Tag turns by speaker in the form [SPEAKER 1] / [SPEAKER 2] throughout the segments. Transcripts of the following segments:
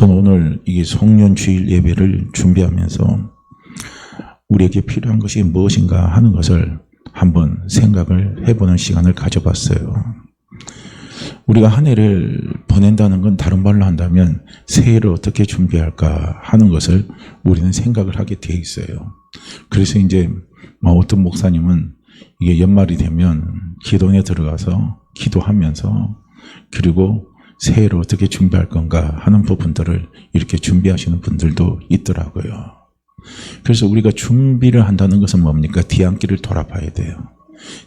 [SPEAKER 1] 저는 오늘 이게 송년주일 예배를 준비하면서 우리에게 필요한 것이 무엇인가 하는 것을 한번 생각을 해보는 시간을 가져봤어요. 우리가 한 해를 보낸다는 건 다른 말로 한다면 새해를 어떻게 준비할까 하는 것을 우리는 생각을 하게 돼 있어요. 그래서 이제 어떤 목사님은 이게 연말이 되면 기도원에 들어가서 기도하면서 그리고 새해를 어떻게 준비할 건가 하는 부분들을 이렇게 준비하시는 분들도 있더라고요. 그래서 우리가 준비를 한다는 것은 뭡니까? 뒤안길을 돌아봐야 돼요.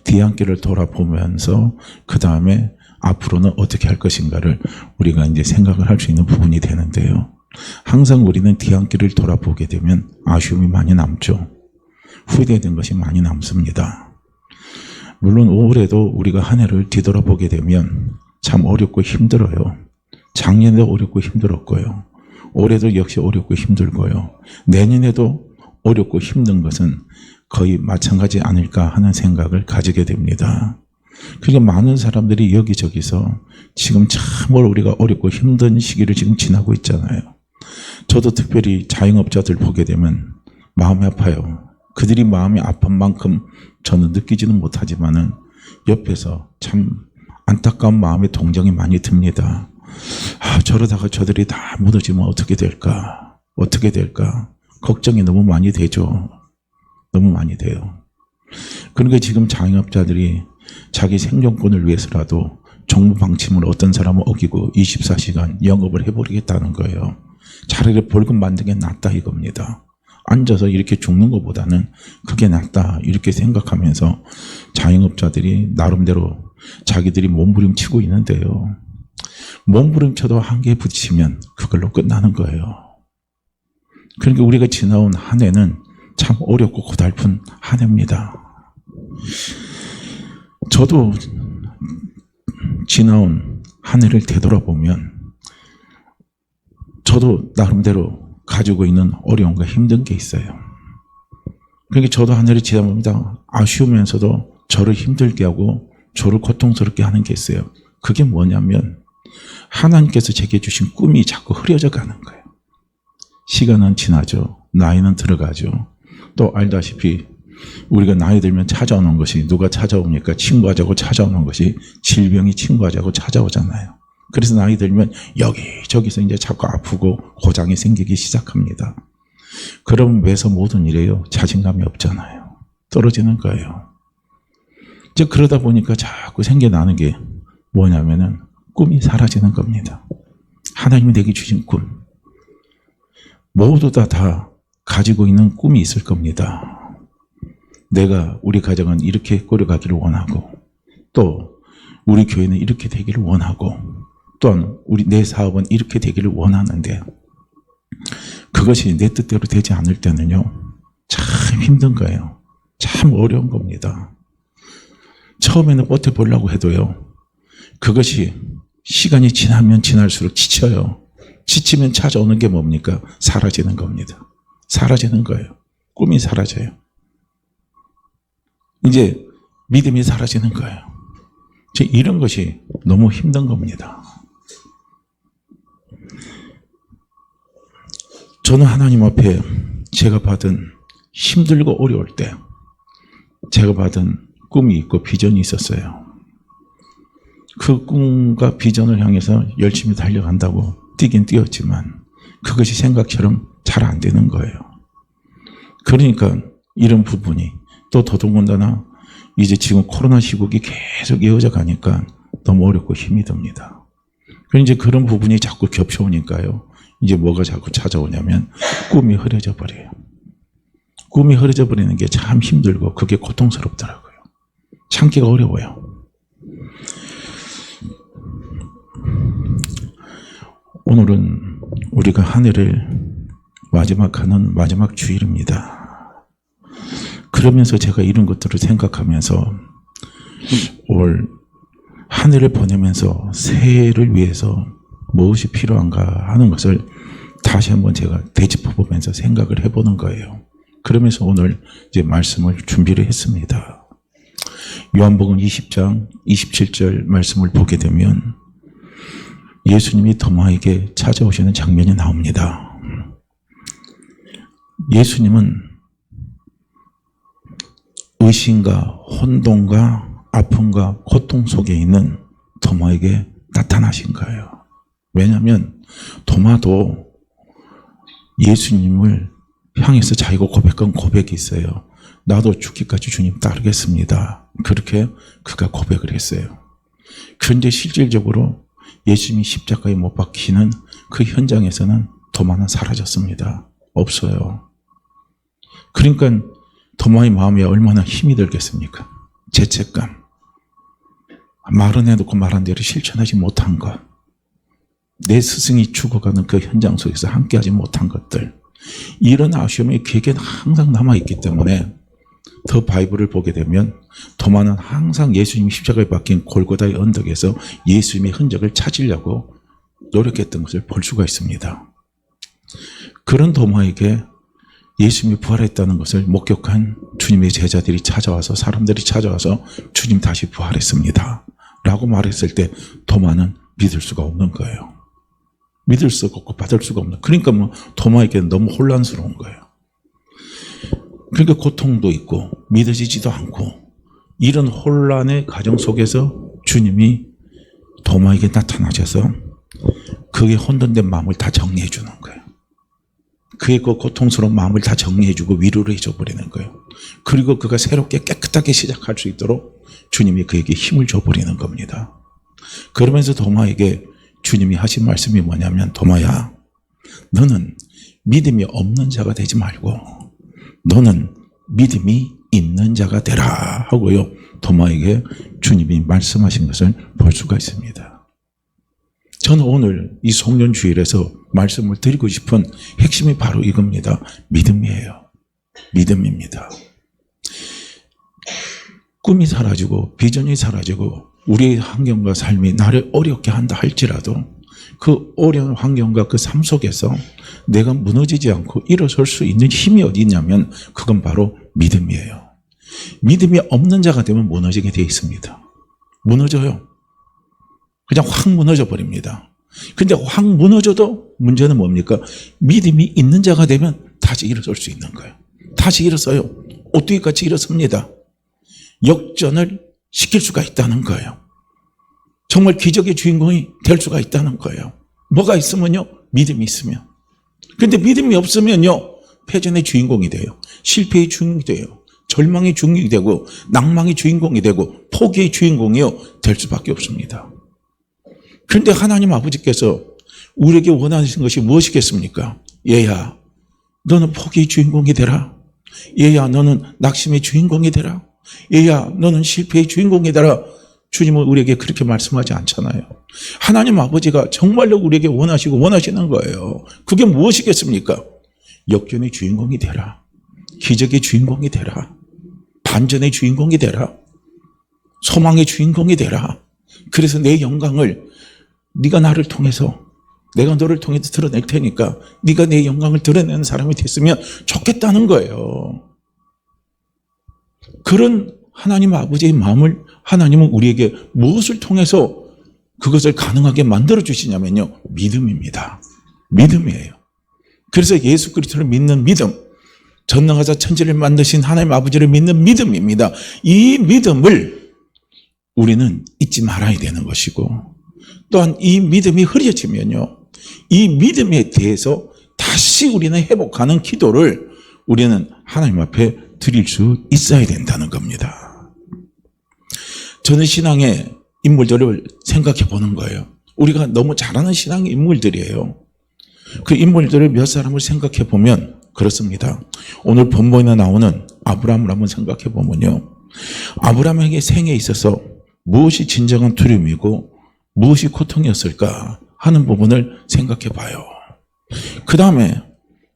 [SPEAKER 1] 뒤안길을 돌아보면서 그 다음에 앞으로는 어떻게 할 것인가를 우리가 이제 생각을 할 수 있는 부분이 되는데요. 항상 우리는 뒤안길을 돌아보게 되면 아쉬움이 많이 남죠. 후회된 것이 많이 남습니다. 물론 올해도 우리가 한 해를 뒤돌아보게 되면 참 어렵고 힘들어요. 작년에도 어렵고 힘들었고요. 올해도 역시 어렵고 힘들고요. 내년에도 어렵고 힘든 것은 거의 마찬가지 아닐까 하는 생각을 가지게 됩니다. 그러니까 많은 사람들이 여기저기서 지금 참으로 우리가 어렵고 힘든 시기를 지금 지나고 있잖아요. 저도 특별히 자영업자들 보게 되면 마음이 아파요. 그들이 마음이 아픈 만큼 저는 느끼지는 못하지만은 옆에서 참 안타까운 마음의 동정이 많이 듭니다. 저러다가 저들이 다 무너지면 어떻게 될까? 어떻게 될까? 걱정이 너무 많이 되죠. 너무 많이 돼요. 그러니까 지금 자영업자들이 자기 생존권을 위해서라도 정부 방침을 어떤 사람은 어기고 24시간 영업을 해버리겠다는 거예요. 차라리 벌금 받는 게 낫다 이겁니다. 앉아서 이렇게 죽는 것보다는 그게 낫다 이렇게 생각하면서 자영업자들이 나름대로 자기들이 몸부림치고 있는데요. 몸부림쳐도 한계에 부딪히면 그걸로 끝나는 거예요. 그러니까 우리가 지나온 한 해는 참 어렵고 고달픈 한 해입니다. 저도 지나온 한 해를 되돌아보면 저도 나름대로 가지고 있는 어려움과 힘든 게 있어요. 그러니까 저도 한 해를 지나보면 아쉬우면서도 저를 힘들게 하고 저를 고통스럽게 하는 게 있어요. 그게 뭐냐면 하나님께서 제게 주신 꿈이 자꾸 흐려져 가는 거예요. 시간은 지나죠. 나이는 들어가죠. 또 알다시피 우리가 나이 들면 찾아오는 것이 누가 찾아옵니까? 친구하자고 찾아오는 것이 질병이 친구하자고 찾아오잖아요. 그래서 나이 들면 여기저기서 이제 자꾸 아프고 고장이 생기기 시작합니다. 그럼 왜서 모든 일에요? 자신감이 없잖아요. 떨어지는 거예요. 이제 그러다 보니까 자꾸 생겨나는 게 뭐냐면은 꿈이 사라지는 겁니다. 하나님이 내게 주신 꿈. 모두 다 가지고 있는 꿈이 있을 겁니다. 내가 우리 가정은 이렇게 꾸려가기를 원하고 또 우리 교회는 이렇게 되기를 원하고 또한 내 사업은 이렇게 되기를 원하는데 그것이 내 뜻대로 되지 않을 때는요 참 힘든 거예요. 참 어려운 겁니다. 처음에는 버텨보려고 해도요 그것이 시간이 지나면 지날수록 지쳐요. 지치면 찾아오는 게 뭡니까? 사라지는 겁니다. 사라지는 거예요. 꿈이 사라져요. 이제 믿음이 사라지는 거예요. 이런 것이 너무 힘든 겁니다. 저는 하나님 앞에 제가 받은 힘들고 어려울 때 제가 받은 꿈이 있고 비전이 있었어요. 그 꿈과 비전을 향해서 열심히 달려간다고 뛰긴 뛰었지만 그것이 생각처럼 잘 안 되는 거예요. 그러니까 이런 부분이 또 더더군다나 이제 지금 코로나 시국이 계속 이어져 가니까 너무 어렵고 힘이 듭니다. 그럼 이제 그런 부분이 자꾸 겹쳐오니까요. 이제 뭐가 자꾸 찾아오냐면 꿈이 흐려져 버려요. 꿈이 흐려져 버리는 게 참 힘들고 그게 고통스럽더라고요. 참기가 어려워요. 오늘은 우리가 한 해를 마지막하는 마지막 주일입니다. 그러면서 제가 이런 것들을 생각하면서 올 한 해를 보내면서 새해를 위해서 무엇이 필요한가 하는 것을 다시 한번 제가 되짚어 보면서 생각을 해보는 거예요. 그러면서 오늘 이제 말씀을 준비를 했습니다. 요한복음 20장 27절 말씀을 보게 되면 예수님이 도마에게 찾아오시는 장면이 나옵니다. 예수님은 의심과 혼돈과 아픔과 고통 속에 있는 도마에게 나타나신 거예요. 왜냐하면 도마도 예수님을 향해서 자기가 고백한 고백이 있어요. 나도 죽기까지 주님 따르겠습니다. 그렇게 그가 고백을 했어요. 그런데 실질적으로 예수님이 십자가에 못 박히는 그 현장에서는 도마는 사라졌습니다. 없어요. 그러니까 도마의 마음에 얼마나 힘이 들겠습니까? 죄책감, 말은 해놓고 말한 대로 실천하지 못한 것, 내 스승이 죽어가는 그 현장 속에서 함께하지 못한 것들, 이런 아쉬움이 그에게는 항상 남아있기 때문에 더 바이블을 보게 되면 도마는 항상 예수님이 십자가에 박힌 골고다의 언덕에서 예수님의 흔적을 찾으려고 노력했던 것을 볼 수가 있습니다. 그런 도마에게 예수님이 부활했다는 것을 목격한 주님의 제자들이 찾아와서, 사람들이 찾아와서 주님 다시 부활했습니다 라고 말했을 때 도마는 믿을 수가 없는 거예요. 믿을 수가 없고 받을 수가 없는, 그러니까 도마에게는 너무 혼란스러운 거예요. 그러니까 고통도 있고 믿어지지도 않고, 이런 혼란의 과정 속에서 주님이 도마에게 나타나셔서 그의 혼돈된 마음을 다 정리해 주는 거예요. 그의 그 고통스러운 마음을 다 정리해 주고 위로를 해줘 버리는 거예요. 그리고 그가 새롭게 깨끗하게 시작할 수 있도록 주님이 그에게 힘을 줘 버리는 겁니다. 그러면서 도마에게 주님이 하신 말씀이 뭐냐면, 도마야, 너는 믿음이 없는 자가 되지 말고 너는 믿음이 있는 자가 되라 하고요, 도마에게 주님이 말씀하신 것을 볼 수가 있습니다. 저는 오늘 이 송년주일에서 말씀을 드리고 싶은 핵심이 바로 이겁니다. 믿음이에요. 믿음입니다. 꿈이 사라지고 비전이 사라지고 우리의 환경과 삶이 나를 어렵게 한다 할지라도 그 어려운 환경과 그 삶 속에서 내가 무너지지 않고 일어설 수 있는 힘이 어디 있냐면 그건 바로 믿음이에요. 믿음이 없는 자가 되면 무너지게 되어 있습니다. 무너져요. 그냥 확 무너져 버립니다. 근데 확 무너져도 문제는 뭡니까? 믿음이 있는 자가 되면 다시 일어설 수 있는 거예요. 다시 일어서요. 오뚜기 같이 일어섭니다. 역전을 시킬 수가 있다는 거예요. 정말 기적의 주인공이 될 수가 있다는 거예요. 뭐가 있으면요? 믿음이 있으면. 근데 믿음이 없으면요, 패전의 주인공이 돼요. 실패의 주인공이 돼요. 절망의 주인공이 되고 낭망의 주인공이 되고 포기의 주인공이요 될 수밖에 없습니다. 그런데 하나님 아버지께서 우리에게 원하시는 것이 무엇이겠습니까? 얘야, 너는 포기의 주인공이 되라. 얘야, 너는 낙심의 주인공이 되라. 얘야, 너는 실패의 주인공이 되라. 주님은 우리에게 그렇게 말씀하지 않잖아요. 하나님 아버지가 정말로 우리에게 원하시고 원하시는 거예요. 그게 무엇이겠습니까? 역전의 주인공이 되라. 기적의 주인공이 되라. 반전의 주인공이 되라. 소망의 주인공이 되라. 그래서 내 영광을 네가 나를 통해서, 내가 너를 통해서 드러낼 테니까 네가 내 영광을 드러내는 사람이 됐으면 좋겠다는 거예요. 그런 하나님 아버지의 마음을 하나님은 우리에게 무엇을 통해서 그것을 가능하게 만들어 주시냐면요, 믿음입니다. 믿음이에요. 그래서 예수 그리스도를 믿는 믿음, 전능하사 천지를 만드신 하나님 아버지를 믿는 믿음입니다. 이 믿음을 우리는 잊지 말아야 되는 것이고, 또한 이 믿음이 흐려지면요, 이 믿음에 대해서 다시 우리는 회복하는 기도를 우리는 하나님 앞에 드릴 수 있어야 된다는 겁니다. 저는 신앙의 인물들을 생각해 보는 거예요. 우리가 너무 잘 아는 신앙의 인물들이에요. 그 인물들을 몇 사람을 생각해 보면 그렇습니다. 오늘 본문에 나오는 아브라함을 한번 생각해 보면요, 아브라함에게 생에 있어서 무엇이 진정한 두려움이고 무엇이 고통이었을까 하는 부분을 생각해 봐요. 그 다음에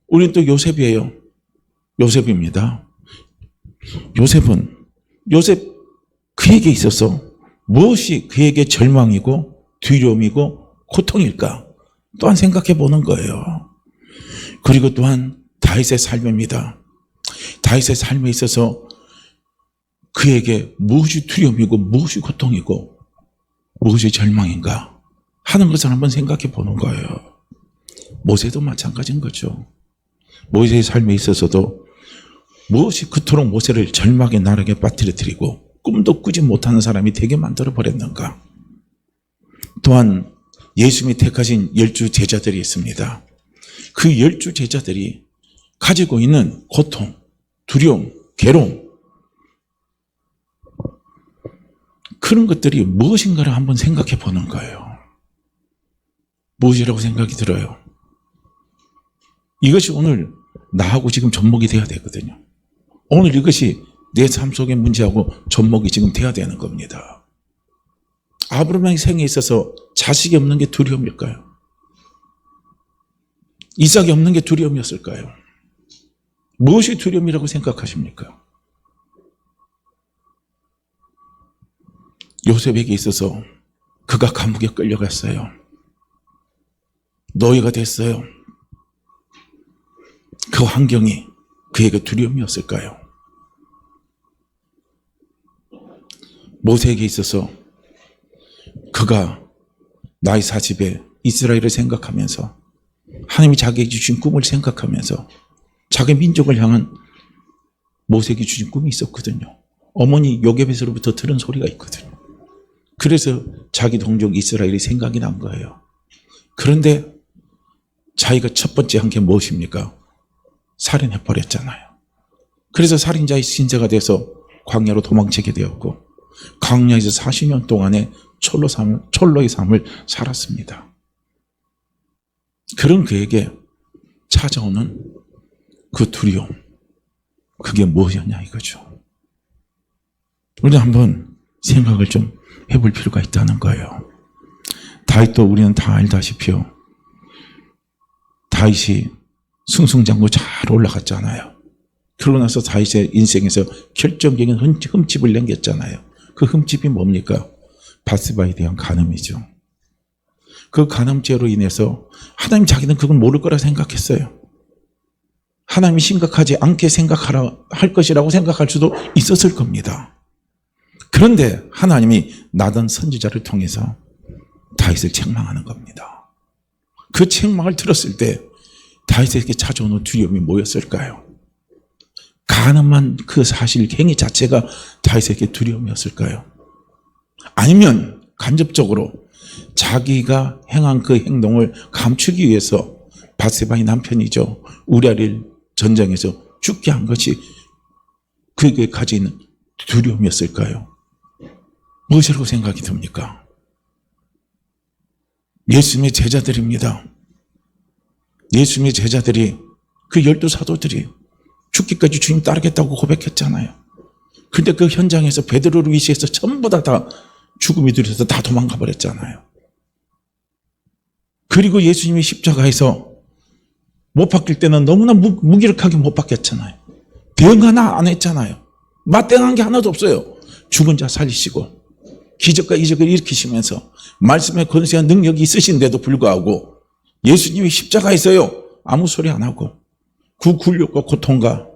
[SPEAKER 1] 우리는 또 요셉이에요. 요셉입니다. 요셉 그에게 있어서 무엇이 그에게 절망이고 두려움이고 고통일까 또한 생각해 보는 거예요. 그리고 또한 다윗의 삶입니다. 다윗의 삶에 있어서 그에게 무엇이 두려움이고 무엇이 고통이고 무엇이 절망인가 하는 것을 한번 생각해 보는 거예요. 모세도 마찬가지인 거죠. 모세의 삶에 있어서도 무엇이 그토록 모세를 절망의 나락에 빠뜨려뜨리고 꿈도 꾸지 못하는 사람이 되게 만들어 버렸는가. 또한 예수님이 택하신 12 제자들이 있습니다. 그 12 제자들이 가지고 있는 고통, 두려움, 괴로움, 그런 것들이 무엇인가를 한번 생각해 보는 거예요. 무엇이라고 생각이 들어요? 이것이 오늘 나하고 지금 접목이 돼야 되거든요. 오늘 이것이 내 삶 속의 문제하고 접목이 지금 돼야 되는 겁니다. 아브라함의 생에 있어서 자식이 없는 게 두려움일까요? 이삭이 없는 게 두려움이었을까요? 무엇이 두려움이라고 생각하십니까? 요셉에게 있어서 그가 감옥에 끌려갔어요. 노예가 됐어요. 그 환경이 그에게 두려움이었을까요? 모세에게 있어서 그가 나이 40에 이스라엘을 생각하면서 하나님이 자기에게 주신 꿈을 생각하면서 자기 민족을 향한 모세에게 주신 꿈이 있었거든요. 어머니 요게벳으로부터 들은 소리가 있거든요. 그래서 자기 동족 이스라엘이 생각이 난 거예요. 그런데 자기가 첫 번째 한 게 무엇입니까? 살인해버렸잖아요. 그래서 살인자의 신세가 돼서 광야로 도망치게 되었고 광야에서 40년 동안의 촐로의 삶을 살았습니다. 그런 그에게 찾아오는 그 두려움, 그게 무엇이었냐 이거죠. 우리는 한번 생각을 좀 해볼 필요가 있다는 거예요. 다윗도 우리는 다 알다시피요. 다윗이 승승장구 잘 올라갔잖아요. 그러고 나서 다윗의 인생에서 결정적인 흠집을 남겼잖아요. 그 흠집이 뭡니까? 바스바에 대한 간음이죠. 그 간음죄로 인해서 하나님 자기는 그걸 모를 거라 생각했어요. 하나님이 심각하지 않게 할 것이라고 생각할 수도 있었을 겁니다. 그런데 하나님이 나단 선지자를 통해서 다윗을 책망하는 겁니다. 그 책망을 들었을 때 다윗에게 찾아오는 두려움이 뭐였을까요? 가늠한 그 사실 행위 자체가 다윗에게 두려움이었을까요? 아니면 간접적으로 자기가 행한 그 행동을 감추기 위해서 바세바의 남편이죠. 우리아를 전쟁에서 죽게 한 것이 그에게 가지는 두려움이었을까요? 무엇이라고 생각이 듭니까? 예수님의 제자들입니다. 예수님의 제자들이 그 12사도들이 죽기까지 주님 따르겠다고 고백했잖아요. 근데 그 현장에서 베드로를 위시해서 전부 다 죽음이 두려워서 다 도망가 버렸잖아요. 그리고 예수님이 십자가에서 못 박힐 때는 너무나 무기력하게 못 박혔잖아요. 대응 하나 안 했잖아요. 맞대응한 게 하나도 없어요. 죽은 자 살리시고 기적과 이적을 일으키시면서 말씀의 권세와 능력이 있으신데도 불구하고 예수님이 십자가에서요 아무 소리 안 하고 그 굴욕과 고통과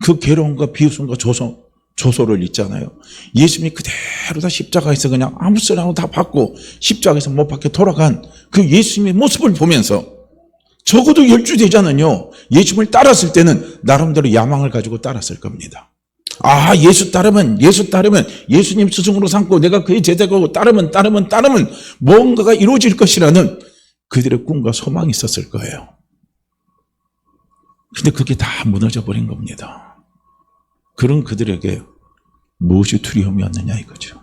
[SPEAKER 1] 그 괴로움과 비웃음과 조소를 있잖아요. 예수님이 그대로 다 십자가에서 그냥 아무 소리 안 하고 다 받고 십자가에서 못 박혀 돌아간 그 예수님의 모습을 보면서 적어도 12 제자는요 예수님을 따랐을 때는 나름대로 야망을 가지고 따랐을 겁니다. 아, 예수 따르면 예수님 스승으로 삼고 내가 그의 제자고 따르면 뭔가가 이루어질 것이라는 그들의 꿈과 소망이 있었을 거예요. 근데 그게 다 무너져 버린 겁니다. 그런 그들에게 무엇이 두려움이었느냐 이거죠.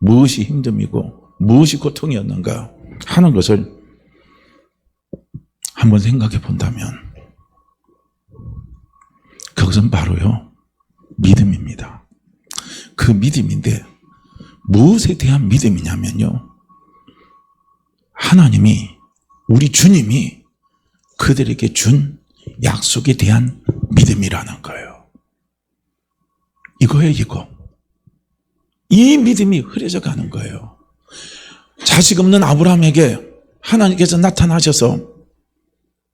[SPEAKER 1] 무엇이 힘듦이고 무엇이 고통이었는가 하는 것을 한번 생각해 본다면 그것은 바로요 믿음입니다. 그 믿음인데 무엇에 대한 믿음이냐면요 하나님이 우리 주님이 그들에게 준 약속에 대한 믿음이라는 거예요. 이거예요 이거. 이 믿음이 흐려져 가는 거예요. 자식 없는 아브라함에게 하나님께서 나타나셔서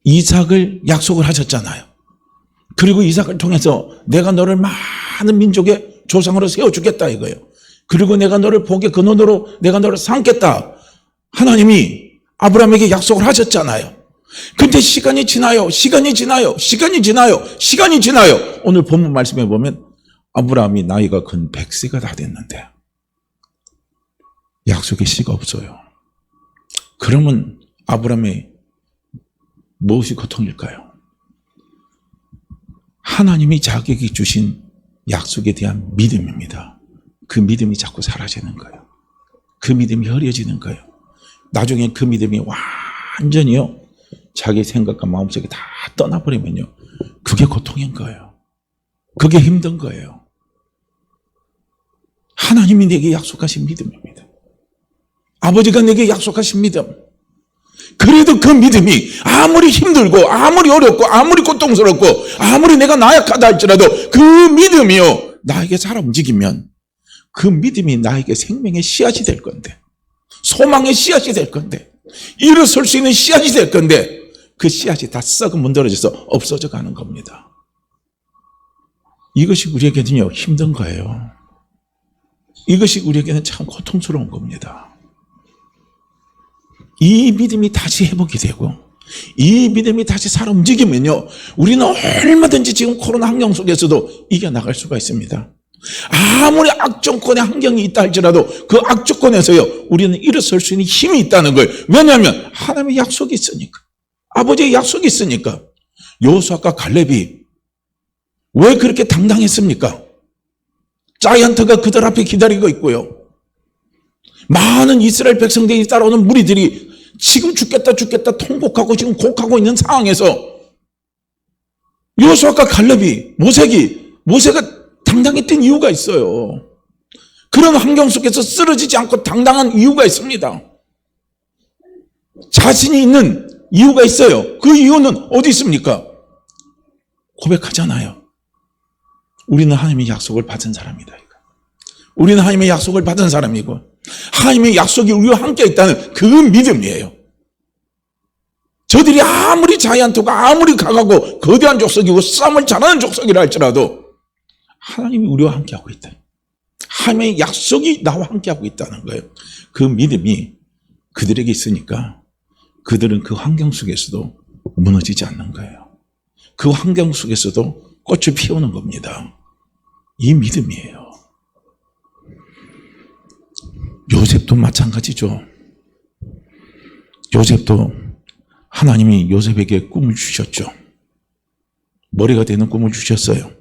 [SPEAKER 1] 이삭을 약속을 하셨잖아요. 그리고 이삭을 통해서 내가 너를 많은 민족의 조상으로 세워주겠다 이거예요. 그리고 내가 너를 복의 근원으로 내가 너를 삼겠다. 하나님이 아브라함에게 약속을 하셨잖아요. 근데 시간이 지나요. 오늘 본문 말씀에 보면 아브라함이 나이가 근 100세가 다 됐는데 약속의 씨가 없어요. 그러면 아브라함의 무엇이 고통일까요? 하나님이 자기에게 주신 약속에 대한 믿음입니다. 그 믿음이 자꾸 사라지는 거예요. 그 믿음이 흐려지는 거예요. 나중에 그 믿음이 완전히요, 자기 생각과 마음속에 다 떠나버리면요, 그게 고통인 거예요. 그게 힘든 거예요. 하나님이 내게 약속하신 믿음입니다. 아버지가 내게 약속하신 믿음. 그래도 그 믿음이 아무리 힘들고 아무리 어렵고 아무리 고통스럽고 아무리 내가 나약하다 할지라도 그 믿음이요, 나에게 살아 움직이면 그 믿음이 나에게 생명의 씨앗이 될 건데, 소망의 씨앗이 될 건데, 일어설 수 있는 씨앗이 될 건데, 그 씨앗이 다 썩어 문드러져서 없어져 가는 겁니다. 이것이 우리에게는요, 힘든 거예요. 이것이 우리에게는 참 고통스러운 겁니다. 이 믿음이 다시 회복이 되고 이 믿음이 다시 살아 움직이면요, 우리는 얼마든지 지금 코로나 환경 속에서도 이겨나갈 수가 있습니다. 아무리 악정권의 환경이 있다 할지라도 그 악정권에서요, 우리는 일어설 수 있는 힘이 있다는 거예요. 왜냐하면 하나님의 약속이 있으니까, 아버지의 약속이 있으니까. 여호수아과 갈렙이 왜 그렇게 당당했습니까? 자이언트가 그들 앞에 기다리고 있고요, 많은 이스라엘 백성들이 따라오는 무리들이 지금 죽겠다 통곡하고 지금 곡하고 있는 상황에서 여호수아과 갈렙이, 모세가 당당했던 이유가 있어요. 그런 환경 속에서 쓰러지지 않고 당당한 이유가 있습니다. 자신이 있는 이유가 있어요. 그 이유는 어디 있습니까? 고백하잖아요. 우리는 하나님의 약속을 받은 사람이다. 우리는 하나님의 약속을 받은 사람이고 하나님의 약속이 우리와 함께 있다는 그 믿음이에요. 저들이 아무리 자이언트가 아무리 강하고 거대한 족속이고 싸움을 잘하는 족속이라 할지라도 하나님이 우리와 함께하고 있다. 하나님의 약속이 나와 함께하고 있다는 거예요. 그 믿음이 그들에게 있으니까 그들은 그 환경 속에서도 무너지지 않는 거예요. 그 환경 속에서도 꽃을 피우는 겁니다. 이 믿음이에요. 요셉도 마찬가지죠. 요셉도 하나님이 요셉에게 꿈을 주셨죠. 머리가 되는 꿈을 주셨어요.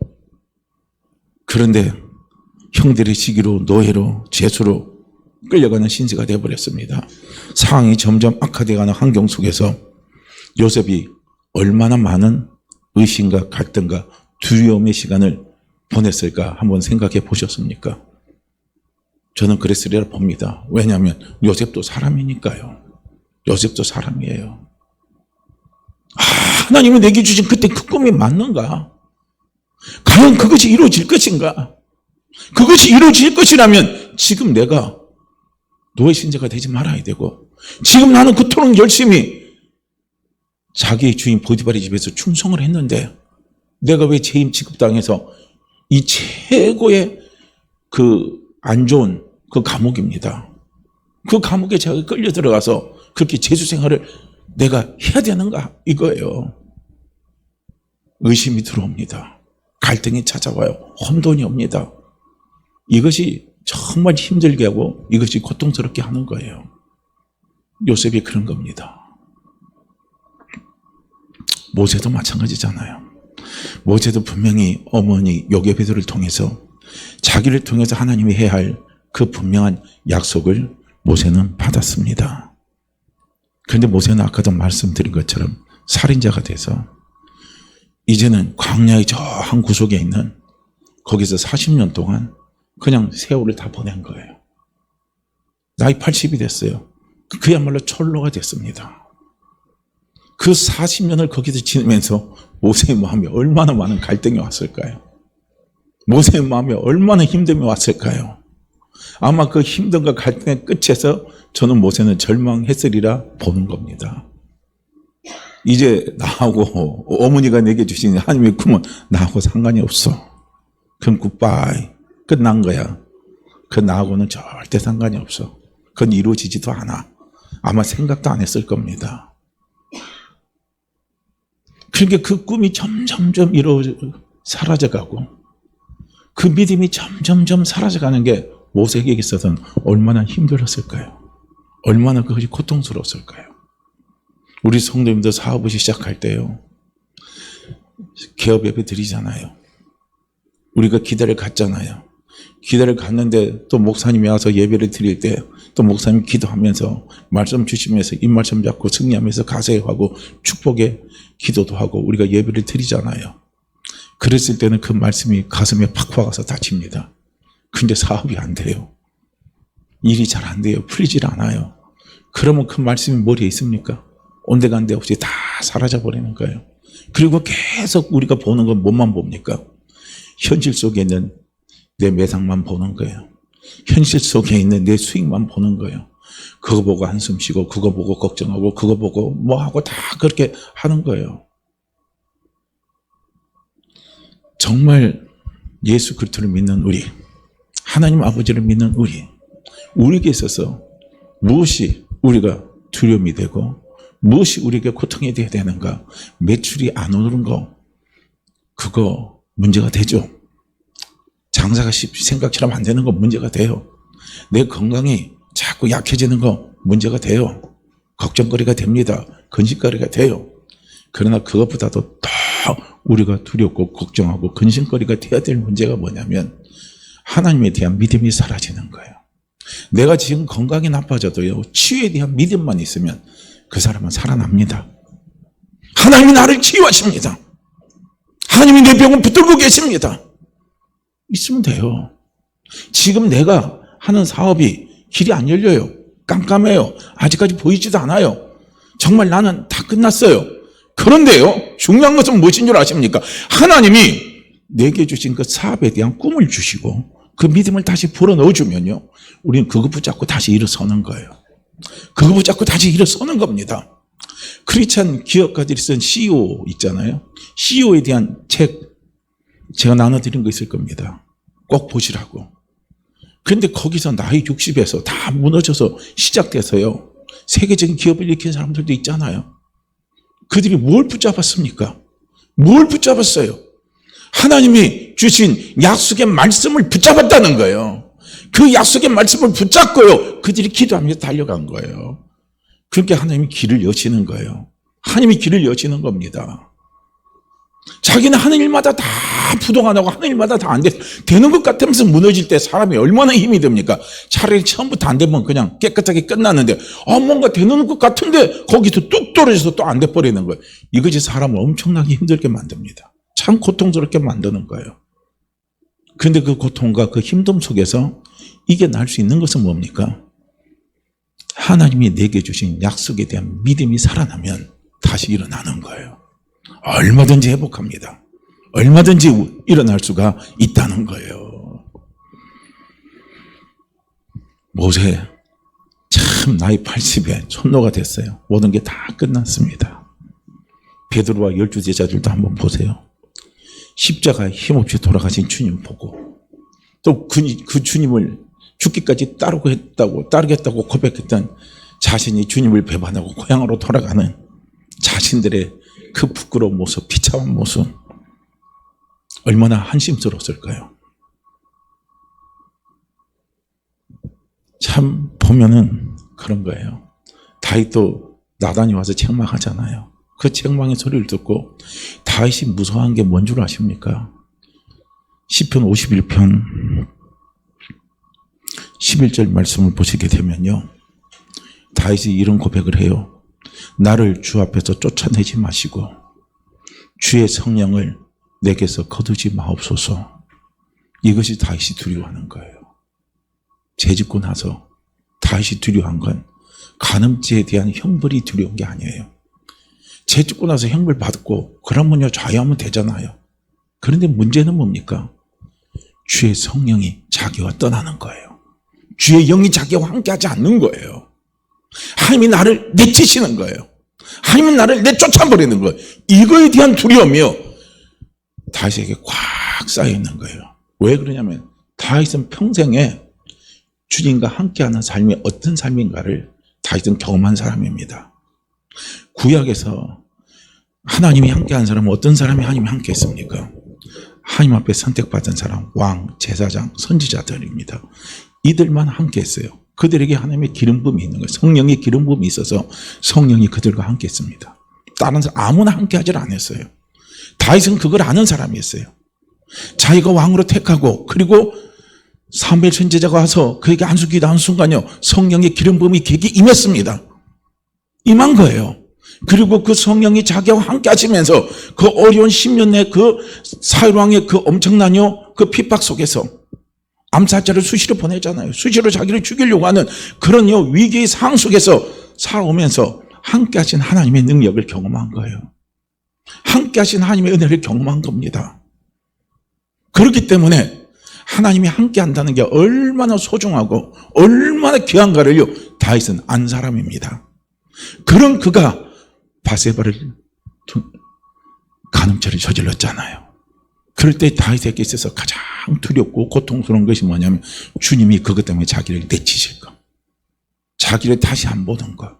[SPEAKER 1] 그런데 형들의 시기로 노예로 죄수로 끌려가는 신세가 되어버렸습니다. 상황이 점점 악화되어가는 환경 속에서 요셉이 얼마나 많은 의심과 갈등과 두려움의 시간을 보냈을까 한번 생각해 보셨습니까? 저는 그랬으리라 봅니다. 왜냐하면 요셉도 사람이니까요. 요셉도 사람이에요. 하나님이 내게 주신 그때 그 꿈이 맞는가? 과연 그것이 이루어질 것인가? 그것이 이루어질 것이라면 지금 내가 노예 신세가 되지 말아야 되고, 지금 나는 그토록 열심히 자기의 주인 보디발의 집에서 충성을 했는데 내가 왜 재임 취급당해서 이 최고의 그 안 좋은 그 감옥입니다. 그 감옥에 제가 끌려 들어가서 그렇게 재수 생활을 내가 해야 되는가? 이거예요. 의심이 들어옵니다. 갈등이 찾아와요. 혼돈이 옵니다. 이것이 정말 힘들게 하고 이것이 고통스럽게 하는 거예요. 요셉이 그런 겁니다. 모세도 마찬가지잖아요. 모세도 분명히 어머니 요게베드를 통해서, 자기를 통해서 하나님이 해야 할 그 분명한 약속을 모세는 받았습니다. 그런데 모세는 아까도 말씀드린 것처럼 살인자가 돼서 이제는 광야의 저 한 구석에 있는 거기서 40년 동안 그냥 세월을 다 보낸 거예요. 나이 80이 됐어요. 그야말로 철로가 됐습니다. 그 40년을 거기서 지내면서 모세의 마음에 얼마나 많은 갈등이 왔을까요? 모세의 마음에 얼마나 힘듦이 왔을까요? 아마 그 힘듦과 갈등의 끝에서 저는 모세는 절망했으리라 보는 겁니다. 이제 나하고 어머니가 내게 주신 하나님의 꿈은 나하고 상관이 없어. 그럼 굿바이. 끝난 거야. 그 나하고는 절대 상관이 없어. 그건 이루어지지도 않아. 아마 생각도 안 했을 겁니다. 그러니까 그 꿈이 점점점 사라져가고 그 믿음이 점점점 사라져가는 게 모세에게 있어서는 얼마나 힘들었을까요? 얼마나 그것이 고통스러웠을까요? 우리 성도님도 사업을 시작할 때요, 개업 예배 드리잖아요. 우리가 기대를 갖잖아요. 기대를 갖는데 또 목사님이 와서 예배를 드릴 때 또 목사님 기도하면서 말씀 주시면서 이 말씀 잡고 승리하면서 가세하고 축복의 기도도 하고 우리가 예배를 드리잖아요. 그랬을 때는 그 말씀이 가슴에 팍 박아서 다칩니다. 근데 사업이 안 돼요. 일이 잘 안 돼요. 풀리질 않아요. 그러면 그 말씀이 머리에 있습니까? 온데간데 없이 다 사라져 버리는 거예요. 그리고 계속 우리가 보는 건 뭐만 봅니까? 현실 속에 있는 내 매상만 보는 거예요. 현실 속에 있는 내 수익만 보는 거예요. 그거 보고 한숨 쉬고 그거 보고 걱정하고 그거 보고 뭐 하고 다 그렇게 하는 거예요. 정말 예수 그리스도를 믿는 우리, 하나님 아버지를 믿는 우리에게 있어서 무엇이 우리가 두려움이 되고 무엇이 우리에게 고통이 되어야 되는가? 매출이 안 오르는 거, 그거 문제가 되죠. 장사가 생각처럼 안 되는 거 문제가 돼요. 내 건강이 자꾸 약해지는 거 문제가 돼요. 걱정거리가 됩니다. 근심거리가 돼요. 그러나 그것보다도 더 우리가 두렵고 걱정하고 근심거리가 돼야 될 문제가 뭐냐면 하나님에 대한 믿음이 사라지는 거예요. 내가 지금 건강이 나빠져도요, 치유에 대한 믿음만 있으면 그 사람은 살아납니다. 하나님이 나를 치유하십니다. 하나님이 내 병을 붙들고 계십니다. 있으면 돼요. 지금 내가 하는 사업이 길이 안 열려요. 깜깜해요. 아직까지 보이지도 않아요. 정말 나는 다 끝났어요. 그런데요, 중요한 것은 무엇인 줄 아십니까? 하나님이 내게 주신 그 사업에 대한 꿈을 주시고 그 믿음을 다시 불어넣어주면요, 우리는 그거 붙잡고 다시 일어서는 거예요. 그거 붙잡고 다시 일어서는 겁니다. 크리스찬 기업가들이 쓴 CEO 있잖아요. CEO에 대한 책 제가 나눠드린 거 있을 겁니다. 꼭 보시라고. 그런데 거기서 나이 60에서 다 무너져서 시작돼서요, 세계적인 기업을 일으킨 사람들도 있잖아요. 그들이 뭘 붙잡았습니까? 뭘 붙잡았어요? 하나님이 주신 약속의 말씀을 붙잡았다는 거예요. 그 약속의 말씀을 붙잡고요, 그들이 기도하면서 달려간 거예요. 그렇게 하나님이 길을 여시는 거예요. 하나님이 길을 여시는 겁니다. 자기는 하는 일마다 다 부동안하고 하는 일마다 다 안 되는 것 같으면서 무너질 때 사람이 얼마나 힘이 듭니까? 차라리 처음부터 안 되면 그냥 깨끗하게 끝났는데 뭔가 되는 것 같은데 거기서 뚝 떨어져서 또 안 돼버리는 거예요. 이것이 사람을 엄청나게 힘들게 만듭니다. 참 고통스럽게 만드는 거예요. 그런데 그 고통과 그 힘듦 속에서 이겨낼 수 있는 것은 뭡니까? 하나님이 내게 주신 약속에 대한 믿음이 살아나면 다시 일어나는 거예요. 얼마든지 회복합니다. 얼마든지 일어날 수가 있다는 거예요. 모세 참 나이 80에 촌노가 됐어요. 모든 게 다 끝났습니다. 베드로와 12제자들도 한번 보세요. 십자가에 힘없이 돌아가신 주님 보고 또 그 주님을 죽기까지 따르겠다고 고백했던 자신이 주님을 배반하고 고향으로 돌아가는 자신들의 그 부끄러운 모습, 비참한 모습, 얼마나 한심스러웠을까요? 참 보면은 그런 거예요. 다윗도 나단이 와서 책망하잖아요. 그 책망의 소리를 듣고 다윗이 무서워한 게 뭔 줄 아십니까? 시편 51편 11절 말씀을 보시게 되면요, 다윗이 이런 고백을 해요. 나를 주 앞에서 쫓아내지 마시고 주의 성령을 내게서 거두지 마옵소서. 이것이 다윗이 두려워하는 거예요. 죄짓고 나서 다윗이 두려워한 건 간음죄에 대한 형벌이 두려운 게 아니에요. 죄짓고 나서 형벌 받고 그러면요 자유하면 되잖아요. 그런데 문제는 뭡니까? 주의 성령이 자기와 떠나는 거예요. 주의 영이 자기와 함께하지 않는 거예요. 하나님이 나를 내치시는 거예요. 하나님은 나를 내쫓아버리는 거예요. 이거에 대한 두려움이요, 다윗에게 꽉 쌓여있는 거예요. 왜 그러냐면 다윗은 평생에 주님과 함께하는 삶이 어떤 삶인가를 다윗은 경험한 사람입니다. 구약에서 하나님이 함께한 사람은 어떤 사람이 하나님이 함께했습니까? 하나님 앞에 선택받은 사람, 왕, 제사장, 선지자들입니다. 이들만 함께했어요. 그들에게 하나님의 기름 부음이 있는 거예요. 성령의 기름 부음이 있어서 성령이 그들과 함께했습니다. 다른 사람 아무나 함께하지 않았어요. 다윗은 그걸 아는 사람이었어요. 자기가 왕으로 택하고 그리고 사무엘 선지자가 와서 그에게 안수기도 한 순간요 성령의 기름 부음이 그에게 임했습니다. 임한 거예요. 그리고 그 성령이 자기와 함께 하시면서 그 어려운 10년 내 그 사울 왕의 그 엄청난요 그 핍박 속에서 암살자를 수시로 보내잖아요. 수시로 자기를 죽이려고 하는 그런 위기의 상황 속에서 살아오면서 함께 하신 하나님의 능력을 경험한 거예요. 함께 하신 하나님의 은혜를 경험한 겁니다. 그렇기 때문에 하나님이 함께 한다는 게 얼마나 소중하고 얼마나 귀한가를요 다윗은 안 사람입니다. 그런 그가 바세바를 간음죄를 저질렀잖아요. 그럴 때 다윗에게 있어서 가장 두렵고 고통스러운 것이 뭐냐면 주님이 그것 때문에 자기를 내치실 것, 자기를 다시 안 보는 것,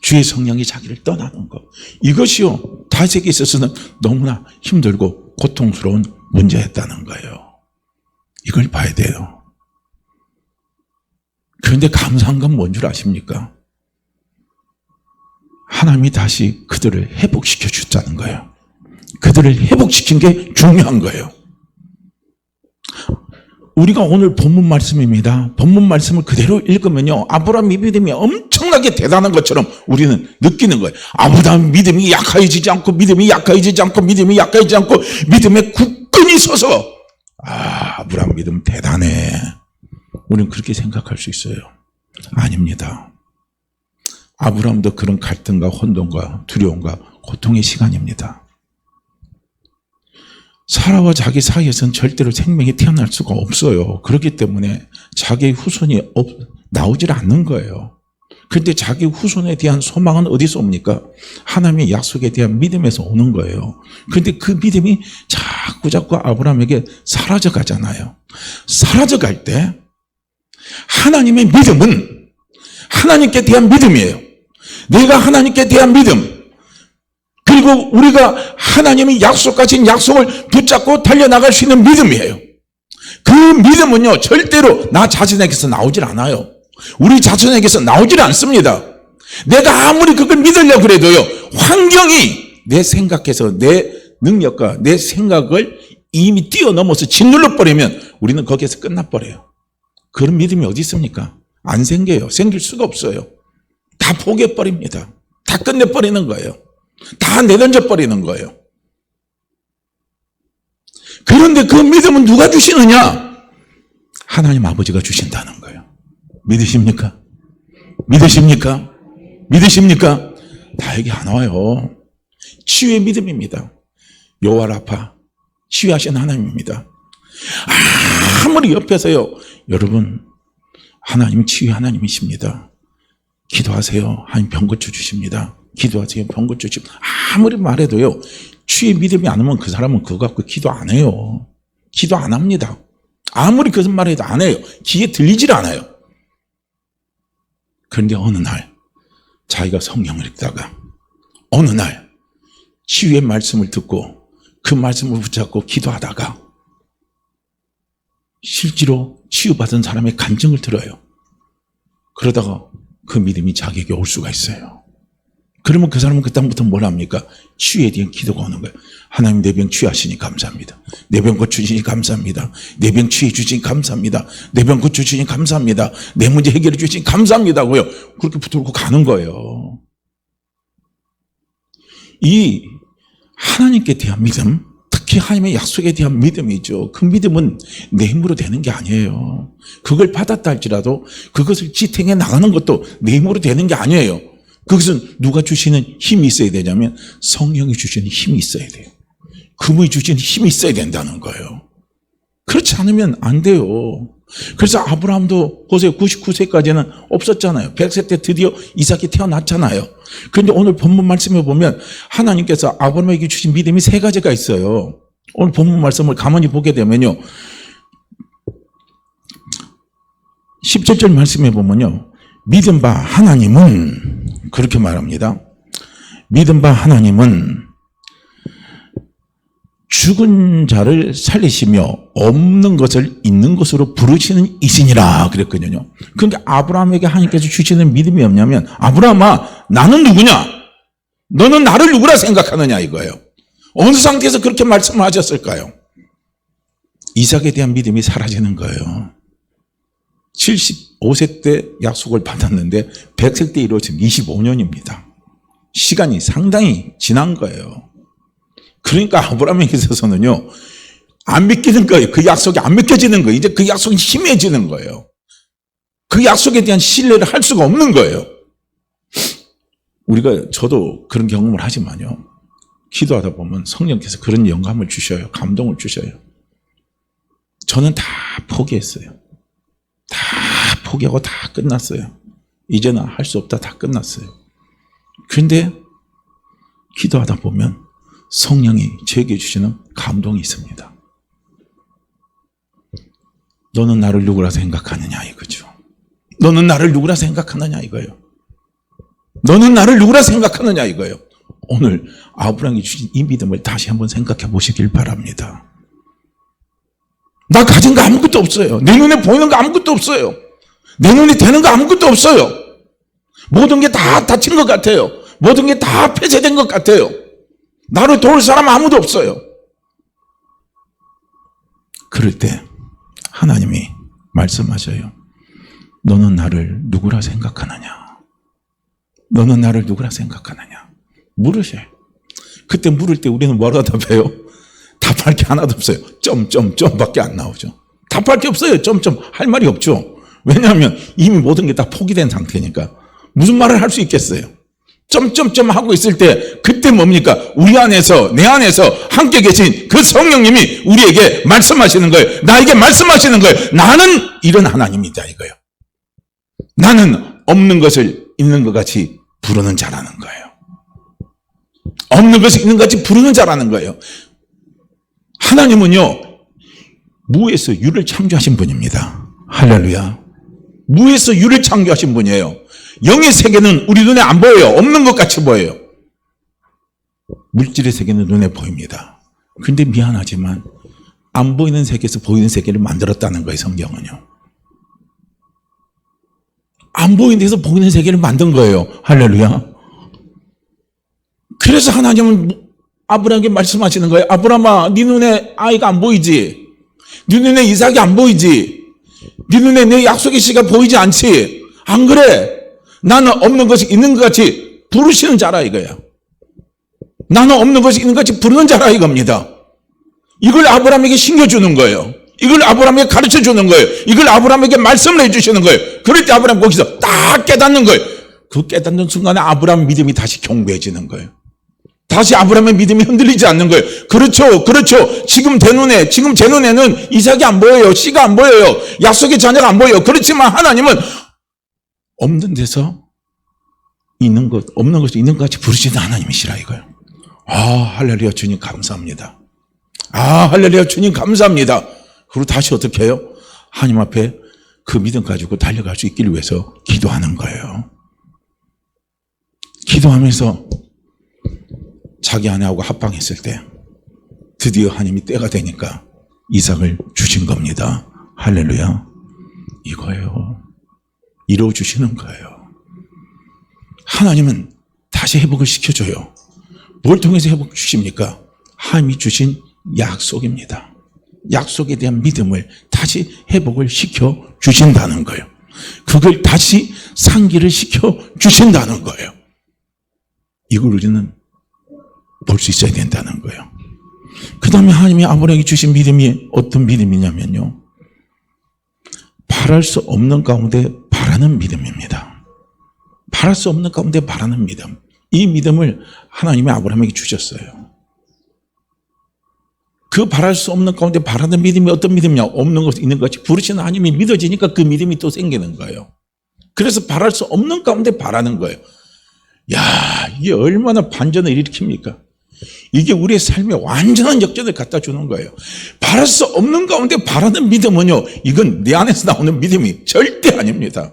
[SPEAKER 1] 주의 성령이 자기를 떠나는 것, 이것이요 다윗에게 있어서는 너무나 힘들고 고통스러운 문제였다는 거예요. 이걸 봐야 돼요. 그런데 감사한 건 뭔 줄 아십니까? 하나님이 다시 그들을 회복시켜 주셨다는 거예요. 그들을 회복시킨 게 중요한 거예요. 우리가 오늘 본문 말씀입니다. 본문 말씀을 그대로 읽으면요 아브라함의 믿음이 엄청나게 대단한 것처럼 우리는 느끼는 거예요. 아브라함 믿음이 약해지지 않고 믿음이 약해지지 않고 믿음이 약해지지 않고 믿음에 굳건히 서서 아브라함 믿음 대단해. 우리는 그렇게 생각할 수 있어요. 아닙니다. 아브라함도 그런 갈등과 혼돈과 두려움과 고통의 시간입니다. 사라와 자기 사이에서는 절대로 생명이 태어날 수가 없어요. 그렇기 때문에 자기의 후손이 나오질 않는 거예요. 그런데 자기 후손에 대한 소망은 어디서 옵니까? 하나님의 약속에 대한 믿음에서 오는 거예요. 그런데 그 믿음이 자꾸 아브라함에게 사라져 가잖아요. 사라져 갈 때 하나님의 믿음은 하나님께 대한 믿음이에요. 내가 하나님께 대한 믿음, 그리고 우리가 하나님이 약속하신 약속을 붙잡고 달려나갈 수 있는 믿음이에요. 그 믿음은요 절대로 나 자신에게서 나오질 않아요. 우리 자신에게서 나오질 않습니다. 내가 아무리 그걸 믿으려고 해도요 환경이 내 생각해서 내 능력과 내 생각을 이미 뛰어넘어서 짓눌러 버리면 우리는 거기에서 끝나버려요. 그런 믿음이 어디 있습니까? 안 생겨요. 생길 수가 없어요. 다 포기해버립니다. 다 끝내버리는 거예요. 다 내던져버리는 거예요. 그런데 그 믿음은 누가 주시느냐? 하나님 아버지가 주신다는 거예요. 믿으십니까? 믿으십니까? 믿으십니까? 나에게 안 와요. 치유의 믿음입니다. 여호와 라파, 치유하신 하나님입니다. 아무리 옆에서요 여러분 하나님은 치유의 하나님이십니다. 기도하세요. 하나님 병 고쳐주십니다. 기도하세요. 병 고쳐주십니다. 아무리 말해도요 치유의 믿음이 안 오면 그 사람은 그거 갖고 기도 안 해요. 기도 안 합니다. 아무리 그 말해도 안 해요. 귀에 들리질 않아요. 그런데 어느 날 자기가 성경을 읽다가 어느 날 치유의 말씀을 듣고 그 말씀을 붙잡고 기도하다가 실제로 치유받은 사람의 간증을 들어요. 그러다가 그 믿음이 자기에게 올 수가 있어요. 그러면 그 사람은 그다음부터 뭘 합니까? 치유에 대한 기도가 오는 거예요. 하나님 내 병 치유하시니 감사합니다. 내 병 고쳐주시니 감사합니다. 내 병 치유해 주시니 감사합니다. 내 병 고쳐주시니 감사합니다. 내 문제 해결해 주시니 감사합니다고요. 그렇게 붙들고 가는 거예요. 이 하나님께 대한 믿음, 특히 하나님의 약속에 대한 믿음이죠. 그 믿음은 내 힘으로 되는 게 아니에요. 그걸 받았다 할지라도 그것을 지탱해 나가는 것도 내 힘으로 되는 게 아니에요. 그것은 누가 주시는 힘이 있어야 되냐면 성령이 주시는 힘이 있어야 돼요. 그분이 주시는 힘이 있어야 된다는 거예요. 그렇지 않으면 안 돼요. 그래서 아브라함도 보세요. 99세까지는 없었잖아요. 100세 때 드디어 이삭이 태어났잖아요. 그런데 오늘 본문 말씀에 보면 하나님께서 아브라함에게 주신 믿음이 세 가지가 있어요. 오늘 본문 말씀을 가만히 보게 되면요 17절 말씀에 보면요 믿음 바 하나님은 그렇게 말합니다. 믿음 바 하나님은 죽은 자를 살리시며 없는 것을 있는 것으로 부르시는 이신이라 그랬거든요. 그러니까 아브라함에게 하나님께서 주시는 믿음이 없냐면, 아브라함아, 나는 누구냐? 너는 나를 누구라 생각하느냐 이거예요. 어느 상태에서 그렇게 말씀하셨을까요? 이삭에 대한 믿음이 사라지는 거예요. 75세 때 약속을 받았는데 100세 때 이루어진 25년입니다. 시간이 상당히 지난 거예요. 그러니까 아브라함에게 있어서는요, 안 믿기는 거예요. 그 약속이 안 믿겨지는 거예요. 이제 그 약속이 희미해지는 거예요. 그 약속에 대한 신뢰를 할 수가 없는 거예요. 저도 그런 경험을 하지만요, 기도하다 보면 성령께서 그런 영감을 주셔요. 감동을 주셔요. 저는 다 포기했어요. 다 포기하고 다 끝났어요. 이제는 할 수 없다, 다 끝났어요. 그런데 기도하다 보면 성령이 제게 주시는 감동이 있습니다. 너는 나를 누구라 생각하느냐 이거죠. 너는 나를 누구라 생각하느냐 이거예요. 너는 나를 누구라 생각하느냐 이거예요. 오늘 아브라함이 주신 이 믿음을 다시 한번 생각해 보시길 바랍니다. 나 가진 거 아무것도 없어요. 내 눈에 보이는 거 아무것도 없어요. 내 눈에 되는 거 아무것도 없어요. 모든 게 다 다친 것 같아요. 모든 게 다 폐쇄된 것 같아요. 나를 도울 사람 아무도 없어요. 그럴 때 하나님이 말씀하셔요. 너는 나를 누구라 생각하느냐? 너는 나를 누구라 생각하느냐? 물으셔요. 그때 물을 때 우리는 뭐라고 답해요? 답할 게 하나도 없어요. 점점점밖에 안 나오죠. 답할 게 없어요. 점점 할 말이 없죠. 왜냐하면 이미 모든 게 다 포기된 상태니까 무슨 말을 할 수 있겠어요? 점점점 하고 있을 때 그때 뭡니까? 우리 안에서, 내 안에서 함께 계신 그 성령님이 우리에게 말씀하시는 거예요. 나에게 말씀하시는 거예요. 나는 이런 하나님이다 이거예요. 나는 없는 것을 있는 것 같이 부르는 자라는 거예요. 없는 것을 있는 것 같이 부르는 자라는 거예요. 하나님은요, 무에서 유를 창조하신 분입니다. 할렐루야. 무에서 유를 창조하신 분이에요. 영의 세계는 우리 눈에 안 보여요. 없는 것 같이 보여요. 물질의 세계는 눈에 보입니다. 그런데 미안하지만 안 보이는 세계에서 보이는 세계를 만들었다는 거예요. 성경은요. 안 보이는 데서 보이는 세계를 만든 거예요. 할렐루야. 그래서 하나님은 아브라함에게 말씀하시는 거예요. 아브라함아, 네 눈에 아이가 안 보이지? 네 눈에 이삭이 안 보이지? 네 눈에 내 약속의 씨가 보이지 않지? 안 그래? 나는 없는 것이 있는 것 같이 부르시는 자라 이거야. 나는 없는 것이 있는 것 같이 부르는 자라 이겁니다. 이걸 아브라함에게 신겨주는 거예요. 이걸 아브라함에게 가르쳐주는 거예요. 이걸 아브라함에게 말씀을 해주시는 거예요. 그럴 때 아브라함 거기서 딱 깨닫는 거예요. 그 깨닫는 순간에 아브라함 믿음이 다시 견고해지는 거예요. 다시 아브라함의 믿음이 흔들리지 않는 거예요. 그렇죠. 지금 제 눈에는 이삭이 안 보여요. 씨가 안 보여요. 약속의 자녀가 안 보여요. 그렇지만 하나님은 없는 데서 있는 것, 없는 것이 있는 것 같이 부르시는 하나님이시라 이거예요. 아, 할렐루야, 주님 감사합니다. 아, 할렐루야, 주님 감사합니다. 그리고 다시 어떻게 해요? 하나님 앞에 그 믿음 가지고 달려갈 수 있기를 위해서 기도하는 거예요. 기도하면서 자기 아내하고 합방했을 때 드디어 하나님이 때가 되니까 이삭을 주신 겁니다. 할렐루야. 이거예요. 이루어주시는 거예요. 하나님은 다시 회복을 시켜줘요. 뭘 통해서 회복 주십니까? 하나님이 주신 약속입니다. 약속에 대한 믿음을 다시 회복을 시켜주신다는 거예요. 그걸 다시 상기를 시켜주신다는 거예요. 이걸 우리는 볼 수 있어야 된다는 거예요. 그 다음에 하나님이 아브라함에게 주신 믿음이 어떤 믿음이냐면요, 바랄 수 없는 가운데 바라는 믿음입니다. 바랄 수 없는 가운데 바라는 믿음. 이 믿음을 하나님이 아브라함에게 주셨어요. 그 바랄 수 없는 가운데 바라는 믿음이 어떤 믿음이냐? 없는 것 있는 것 같이 부르시는 하나님이 믿어지니까 그 믿음이 또 생기는 거예요. 그래서 바랄 수 없는 가운데 바라는 거예요. 야, 이게 얼마나 반전을 일으킵니까? 이게 우리의 삶에 완전한 역전을 갖다 주는 거예요. 바랄 수 없는 가운데 바라는 믿음은요, 이건 내 안에서 나오는 믿음이 절대 아닙니다.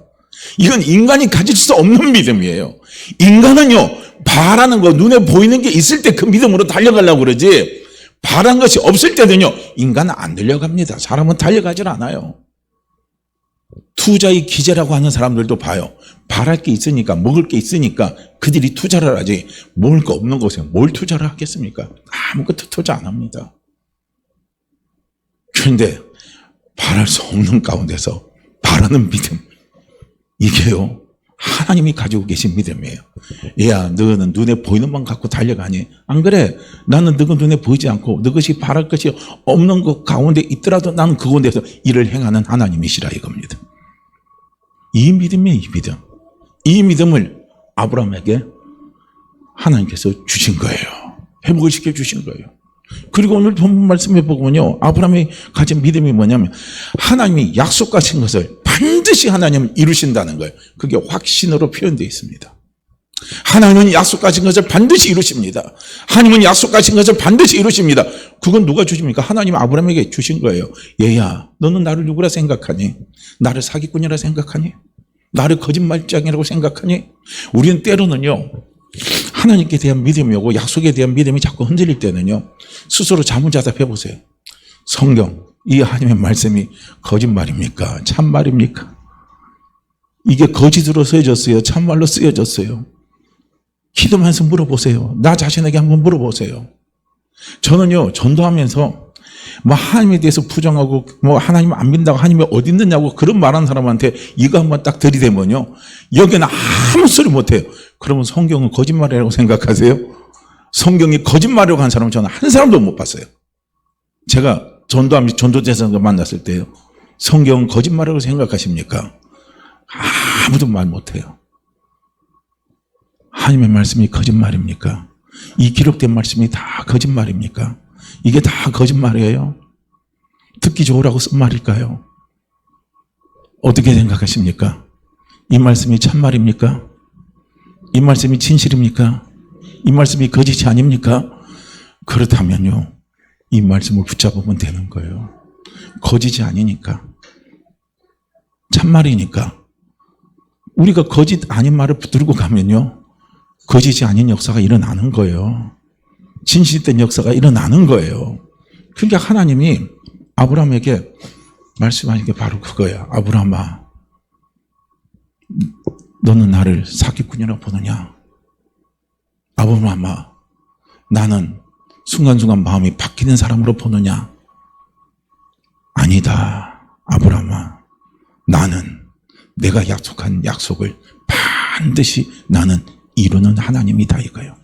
[SPEAKER 1] 이건 인간이 가질 수 없는 믿음이에요. 인간은요, 바라는 거, 눈에 보이는 게 있을 때 그 믿음으로 달려가려고 그러지, 바란 것이 없을 때는요, 인간은 안 달려갑니다. 사람은 달려가질 않아요. 투자의 기제라고 하는 사람들도 봐요. 바랄 게 있으니까, 먹을 게 있으니까 그들이 투자를 하지, 먹을 거 없는 곳에 뭘 투자를 하겠습니까? 아무것도 투자 안 합니다. 그런데 바랄 수 없는 가운데서 바라는 믿음, 이게요, 하나님이 가지고 계신 믿음이에요. 야, 너는 눈에 보이는 만 갖고 달려가니? 안 그래? 나는 너가 눈에 보이지 않고 너것이 바랄 것이 없는 것 가운데 있더라도 나는 그곳에서 일을 행하는 하나님이시라 이겁니다. 이 믿음이에요, 이 믿음. 이 믿음을 아브라함에게 하나님께서 주신 거예요. 회복을 시켜주신 거예요. 그리고 오늘 본문 말씀해 보면요, 아브라함이 가진 믿음이 뭐냐면 하나님이 약속하신 것을 반드시 하나님은 이루신다는 거예요. 그게 확신으로 표현되어 있습니다. 하나님은 약속하신 것을 반드시 이루십니다. 하나님은 약속하신 것을 반드시 이루십니다. 그건 누가 주십니까? 하나님 아브라함에게 주신 거예요. 얘야, 너는 나를 누구라 생각하니? 나를 사기꾼이라 생각하니? 나를 거짓말장이라고 생각하니? 우리는 때로는요, 하나님께 대한 믿음이 오고 약속에 대한 믿음이 자꾸 흔들릴 때는요, 스스로 자문자답해 보세요. 성경, 이 하나님의 말씀이 거짓말입니까? 참말입니까? 이게 거짓으로 쓰여졌어요? 참말로 쓰여졌어요? 기도하면서 물어보세요. 나 자신에게 한번 물어보세요. 저는요, 전도하면서 뭐 하나님에 대해서 부정하고 뭐 하나님 안 믿는다고 하나님이 어디 있느냐고 그런 말하는 사람한테 이거 한번 딱 들이대면요, 여기는 아무 소리 못해요. 그러면 성경은 거짓말이라고 생각하세요? 성경이 거짓말이라고 한 사람은 저는 한 사람도 못 봤어요. 제가 전도하면서 전도대상을 만났을 때요, 성경은 거짓말이라고 생각하십니까? 아무도 말 못해요. 하나님의 말씀이 거짓말입니까? 이 기록된 말씀이 다 거짓말입니까? 이게 다 거짓말이에요? 듣기 좋으라고 쓴 말일까요? 어떻게 생각하십니까? 이 말씀이 참말입니까? 이 말씀이 진실입니까? 이 말씀이 거짓이 아닙니까? 그렇다면요, 이 말씀을 붙잡으면 되는 거예요. 거짓이 아니니까, 참말이니까. 우리가 거짓 아닌 말을 붙들고 가면요, 거짓이 아닌 역사가 일어나는 거예요. 진실된 역사가 일어나는 거예요. 그러니까 하나님이 아브라함에게 말씀하신 게 바로 그거예요. 아브라함아, 너는 나를 사기꾼이라고 보느냐? 아브라함아, 나는 순간순간 마음이 바뀌는 사람으로 보느냐? 아니다. 아브라함아, 나는 내가 약속한 약속을 반드시 나는 이루는 하나님이다 이거예요.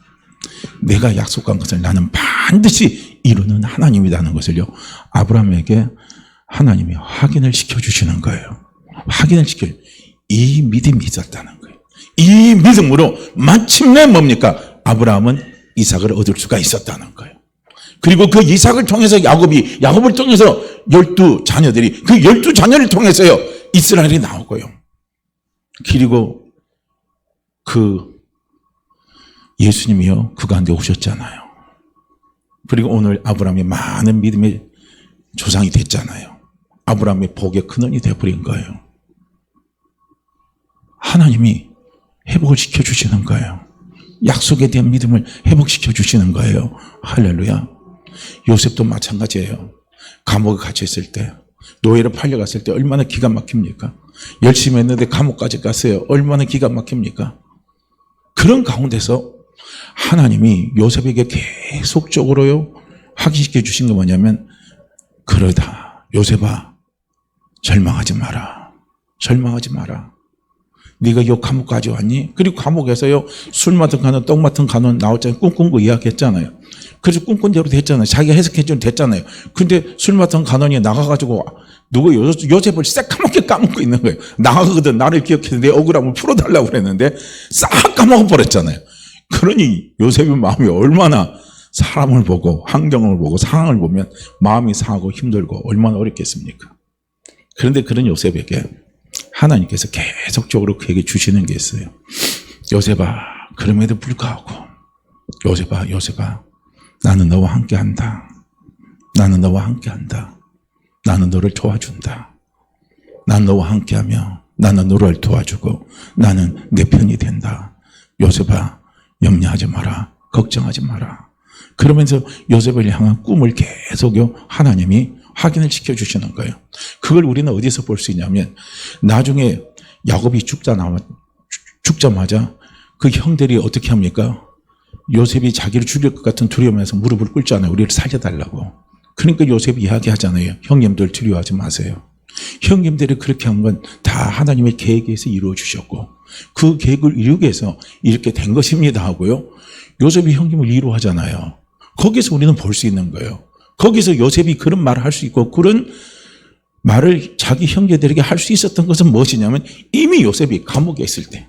[SPEAKER 1] 내가 약속한 것을 나는 반드시 이루는 하나님이라는 것을요, 아브라함에게 하나님이 확인을 시켜주시는 거예요. 확인을 시켜, 이 믿음이 있었다는 거예요. 이 믿음으로 마침내 뭡니까? 아브라함은 이삭을 얻을 수가 있었다는 거예요. 그리고 그 이삭을 통해서 야곱을 통해서 12자녀들이, 그 12자녀를 통해서요, 이스라엘이 나오고요. 그리고 그 예수님이요, 그 가운데 오셨잖아요. 그리고 오늘 아브라함이 많은 믿음의 조상이 됐잖아요. 아브라함의 복의 근원이 되어버린 거예요. 하나님이 회복을 시켜주시는 거예요. 약속에 대한 믿음을 회복시켜 주시는 거예요. 할렐루야. 요셉도 마찬가지예요. 감옥에 갇혀있을 때, 노예로 팔려갔을 때 얼마나 기가 막힙니까? 열심히 했는데 감옥까지 갔어요. 얼마나 기가 막힙니까? 그런 가운데서 하나님이 요셉에게 계속적으로요, 확인시켜 주신 게 뭐냐면, 그러다 요셉아, 절망하지 마라. 절망하지 마라. 네가 요 감옥까지 왔니? 그리고 감옥에서요, 술 맡은 간원, 떡 맡은 간원 나왔잖아요. 꿈꾼 거 이야기했잖아요. 그래서 꿈꾼 대로 됐잖아요. 자기가 해석해주면 됐잖아요. 근데 술 맡은 간원이 나가가지고 누구 요셉을 새까맣게 까먹고 있는 거예요. 나가거든 나를 기억해서 내 억울함을 풀어달라고 그랬는데 싹 까먹어버렸잖아요. 그러니 요셉의 마음이 얼마나, 사람을 보고 환경을 보고 상황을 보면 마음이 상하고 힘들고 얼마나 어렵겠습니까? 그런데 그런 요셉에게 하나님께서 계속적으로 그에게 주시는 게 있어요. 요셉아, 그럼에도 불구하고 요셉아, 나는 너와 함께한다. 나는 너와 함께한다. 나는 너를 도와준다. 난 너와 함께하며 나는 너를 도와주고 나는 내 편이 된다. 요셉아, 염려하지 마라. 걱정하지 마라. 그러면서 요셉을 향한 꿈을 계속요 하나님이 확인을 시켜주시는 거예요. 그걸 우리는 어디서 볼 수 있냐면 나중에 야곱이 죽자마자 그 형들이 어떻게 합니까? 요셉이 자기를 죽일 것 같은 두려움에서 무릎을 꿇잖아요. 우리를 살려달라고. 그러니까 요셉이 이야기하잖아요. 형님들 두려워하지 마세요. 형님들이 그렇게 한 건 다 하나님의 계획에서 이루어 주셨고 그 계획을 이루기 위해서 이렇게 된 것입니다 하고요. 요셉이 형님을 위로하잖아요. 거기서 우리는 볼 수 있는 거예요. 거기서 요셉이 그런 말을 할 수 있고 그런 말을 자기 형제들에게 할 수 있었던 것은 무엇이냐면 이미 요셉이 감옥에 있을 때,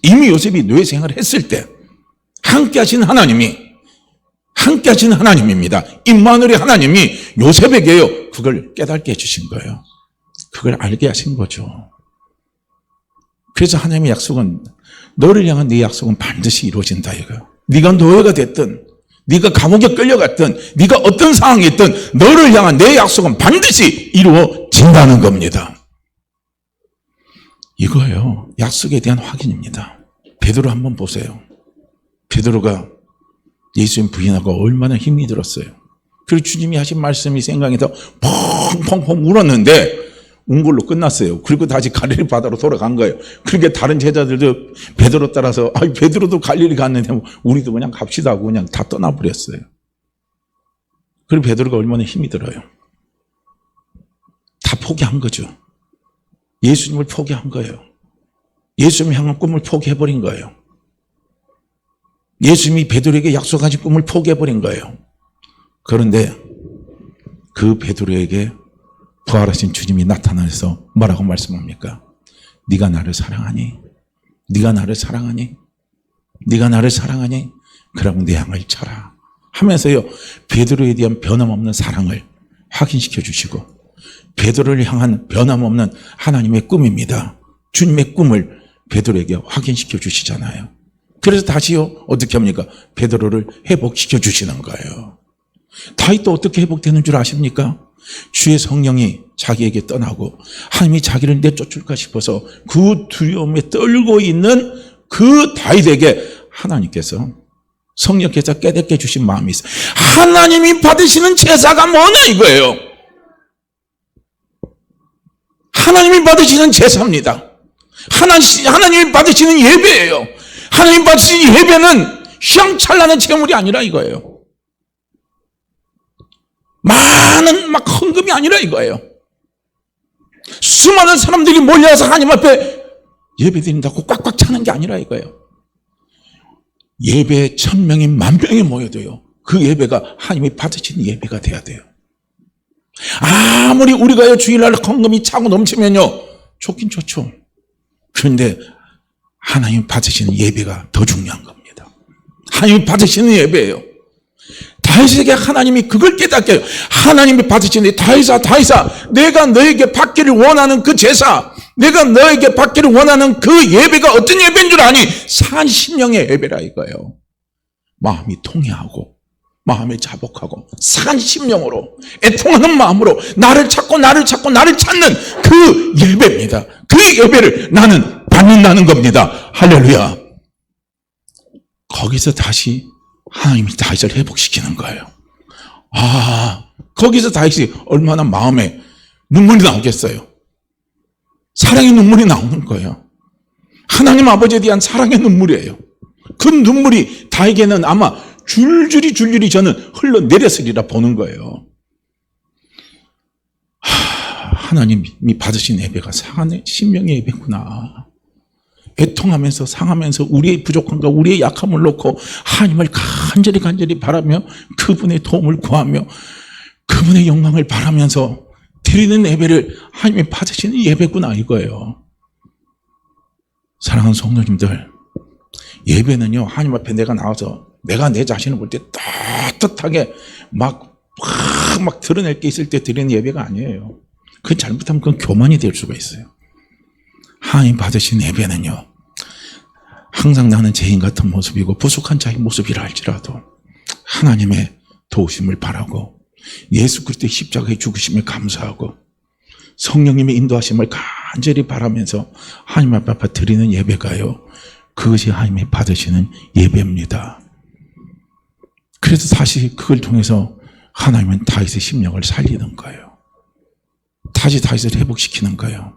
[SPEAKER 1] 이미 요셉이 노예 생활을 했을 때 함께 하신 하나님입니다. 임마누엘의 하나님이 요셉에게요 그걸 깨닫게 해주신 거예요. 그걸 알게 하신 거죠. 그래서 하나님의 약속은 너를 향한 네 약속은 반드시 이루어진다 이거예요. 네가 노예가 됐든 네가 감옥에 끌려갔든 네가 어떤 상황에 있든 너를 향한 내 약속은 반드시 이루어진다는 겁니다. 이거예요. 약속에 대한 확인입니다. 베드로 한번 보세요. 베드로가 예수님 부인하고 얼마나 힘이 들었어요. 그리고 주님이 하신 말씀이 생각해서 펑펑펑 울었는데 운 걸로 끝났어요. 그리고 다시 갈릴리 바다로 돌아간 거예요. 그러니까 다른 제자들도 베드로 따라서 베드로도 갈릴리 갔는데 우리도 그냥 갑시다 하고 그냥 다 떠나버렸어요. 그리고 베드로가 얼마나 힘이 들어요. 다 포기한 거죠. 예수님을 포기한 거예요. 예수님 향한 꿈을 포기해버린 거예요. 예수님이 베드로에게 약속하신 꿈을 포기해버린 거예요. 그런데 그 베드로에게 부활하신 주님이 나타나서 뭐라고 말씀합니까? 네가 나를 사랑하니? 네가 나를 사랑하니? 네가 나를 사랑하니? 그러면 내 양을 쳐라 하면서요 베드로에 대한 변함없는 사랑을 확인시켜 주시고 베드로를 향한 변함없는 하나님의 꿈입니다. 주님의 꿈을 베드로에게 확인시켜 주시잖아요. 그래서 다시요 어떻게 합니까? 베드로를 회복시켜 주시는 거예요. 다윗도 어떻게 회복되는 줄 아십니까? 주의 성령이 자기에게 떠나고 하나님이 자기를 내쫓을까 싶어서 그 두려움에 떨고 있는 그 다윗에게 하나님께서 성령께서 깨닫게 해주신 마음이 있어요. 하나님이 받으시는 제사가 뭐냐 이거예요. 하나님이 받으시는 제사입니다. 하나님이 받으시는 예배예요. 하나님 받으시는 예배는 휘황찬란한 제물이 아니라 이거예요. 많은 막 헌금이 아니라 이거예요. 수많은 사람들이 몰려와서 하나님 앞에 예배 드린다고 꽉꽉 차는 게 아니라 이거예요. 예배 1000명이 10,000명이 모여도요 그 예배가 하나님이 받으시는 예배가 돼야 돼요. 아무리 우리가요 주일날 헌금이 차고 넘치면요 좋긴 좋죠. 그런데 하나님 받으시는 예배가 더 중요한 겁니다. 하나님 받으시는 예배예요. 다윗에게 하나님이 그걸 깨닫게 해요. 하나님이 받으시는 다윗아 내가 너에게 받기를 원하는 그 제사, 내가 너에게 받기를 원하는 그 예배가 어떤 예배인 줄 아니? 산신령의 예배라 이거예요. 마음이 통회하고 마음이 자복하고 산신령으로 애통하는 마음으로 나를 찾는 그 예배입니다. 그 예배를 나는 받는다는 겁니다. 할렐루야. 거기서 다시 하나님이 다윗을 회복시키는 거예요. 거기서 다윗이 얼마나 마음에 눈물이 나오겠어요. 사랑의 눈물이 나오는 거예요. 하나님 아버지에 대한 사랑의 눈물이에요. 그 눈물이 다윗에게는 아마 줄줄이 저는 흘러내렸으리라 보는 거예요. 하나님이 받으신 예배가 상한 신명의 예배구나. 애통하면서 상하면서 우리의 부족함과 우리의 약함을 놓고 하나님을 간절히 바라며 그분의 도움을 구하며 그분의 영광을 바라면서 드리는 예배를 하나님이 받으시는 예배구나 이거예요. 사랑하는 성도님들, 예배는요 하나님 앞에 내가 나와서 내가 내 자신을 볼 때 떳떳하게 막 드러낼 게 있을 때 드리는 예배가 아니에요. 그건 잘못하면 그건 교만이 될 수가 있어요. 하나님 받으신 예배는요 항상 나는 죄인 같은 모습이고 부족한 자의 모습이라 할지라도 하나님의 도우심을 바라고 예수 그리스도의 십자가의 죽으심을 감사하고 성령님의 인도하심을 간절히 바라면서 하나님 앞에 드리는 예배가요, 그것이 하나님이 받으시는 예배입니다. 그래서 다시 그걸 통해서 하나님은 다윗의 심령을 살리는 거예요. 다시 다윗을 회복시키는 거예요.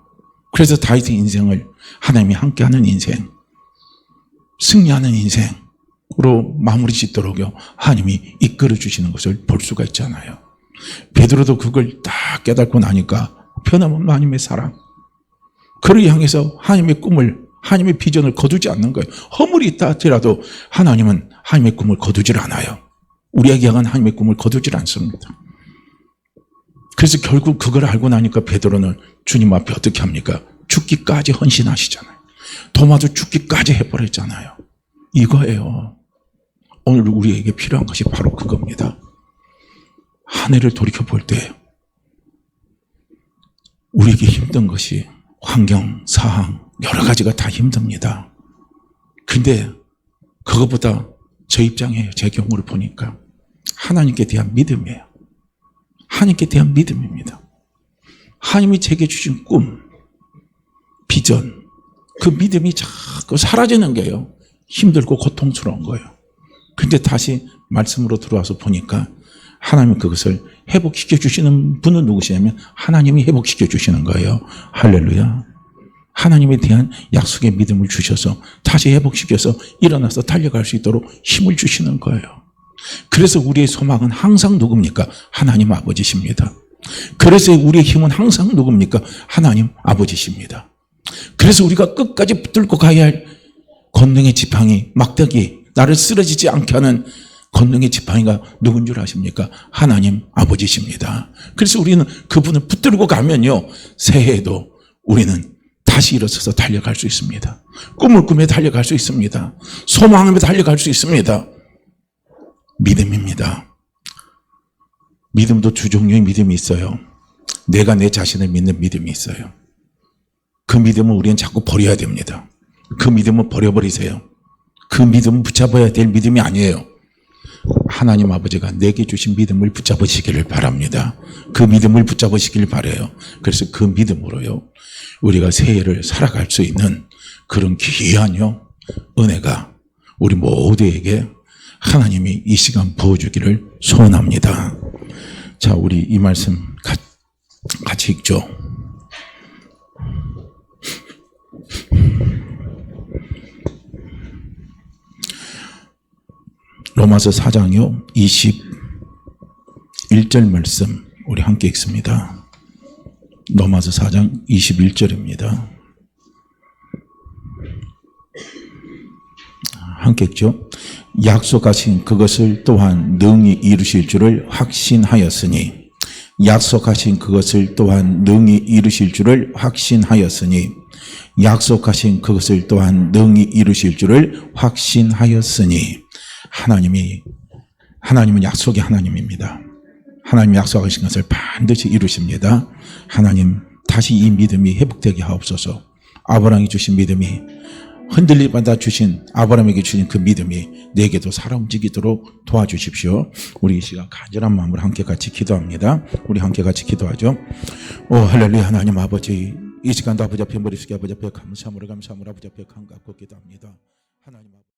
[SPEAKER 1] 그래서 다윗의 인생을 하나님이 함께하는 인생, 승리하는 인생으로 마무리 짓도록요 하나님이 이끌어 주시는 것을 볼 수가 있잖아요. 베드로도 그걸 딱 깨닫고 나니까 변함없는 하나님의 사랑, 그를 향해서 하나님의 꿈을, 하나님의 비전을 거두지 않는 거예요. 허물이 있다 할지라도 하나님은 하나님의 꿈을 거두질 않아요. 우리에게 향한 하나님의 꿈을 거두질 않습니다. 그래서 결국 그걸 알고 나니까 베드로는 주님 앞에 어떻게 합니까? 죽기까지 헌신하시잖아요. 도마도 죽기까지 해버렸잖아요. 이거예요. 오늘 우리에게 필요한 것이 바로 그겁니다. 한 해를 돌이켜볼 때 우리에게 힘든 것이 환경, 상황, 여러 가지가 다 힘듭니다. 근데 그것보다 저 입장에 제 경우를 보니까 하나님께 대한 믿음이에요. 하나님께 대한 믿음입니다. 하나님이 제게 주신 꿈, 비전, 그 믿음이 자꾸 사라지는 게요, 힘들고 고통스러운 거예요. 근데 다시 말씀으로 들어와서 보니까 하나님이 그것을 회복시켜 주시는 분은 누구시냐면 하나님이 회복시켜 주시는 거예요. 할렐루야. 하나님에 대한 약속의 믿음을 주셔서 다시 회복시켜서 일어나서 달려갈 수 있도록 힘을 주시는 거예요. 그래서 우리의 소망은 항상 누굽니까? 하나님 아버지십니다. 그래서 우리의 힘은 항상 누굽니까? 하나님 아버지십니다. 그래서 우리가 끝까지 붙들고 가야 할 권능의 지팡이, 막대기, 나를 쓰러지지 않게 하는 권능의 지팡이가 누군 줄 아십니까? 하나님 아버지십니다. 그래서 우리는 그분을 붙들고 가면요, 새해에도 우리는 다시 일어서서 달려갈 수 있습니다. 꿈을 꾸며 달려갈 수 있습니다. 소망하며 달려갈 수 있습니다. 믿음입니다. 믿음도 두 종류의 믿음이 있어요. 내가 내 자신을 믿는 믿음이 있어요. 그 믿음을 우리는 자꾸 버려야 됩니다. 그 믿음은 버려버리세요. 그 믿음은 붙잡아야 될 믿음이 아니에요. 하나님 아버지가 내게 주신 믿음을 붙잡으시기를 바랍니다. 그 믿음을 붙잡으시기를 바라요. 그래서 그 믿음으로요, 우리가 새해를 살아갈 수 있는 그런 귀한요 은혜가 우리 모두에게 하나님이 이 시간 부어주기를 소원합니다. 자, 우리 이 말씀 같이 읽죠. 로마서 4장요 21절 말씀 우리 함께 읽습니다. 로마서 4장 21절입니다. 함께 읽죠. 약속하신 그것을 또한 능히 이루실 줄을 확신하였으니, 약속하신 그것을 또한 능히 이루실 줄을 확신하였으니, 약속하신 그것을 또한 능히 이루실 줄을 확신하였으니. 하나님은 약속의 하나님입니다. 하나님이 약속하신 것을 반드시 이루십니다. 하나님, 다시 이 믿음이 회복되게 하옵소서. 아브라함이 주신 믿음이, 흔들림받아 주신 아브라함에게 주신 그 믿음이 내게도 살아 움직이도록 도와주십시오. 우리 이 시간 간절한 마음으로 함께 같이 기도합니다. 우리 함께 같이 기도하죠. 오 할렐루야. 하나님 아버지, 이 시간도 아버지 앞에 머리 숙여 아버지 앞에 감사함으로 아버지 앞에 감각고 기도합니다. 하나님 아버지.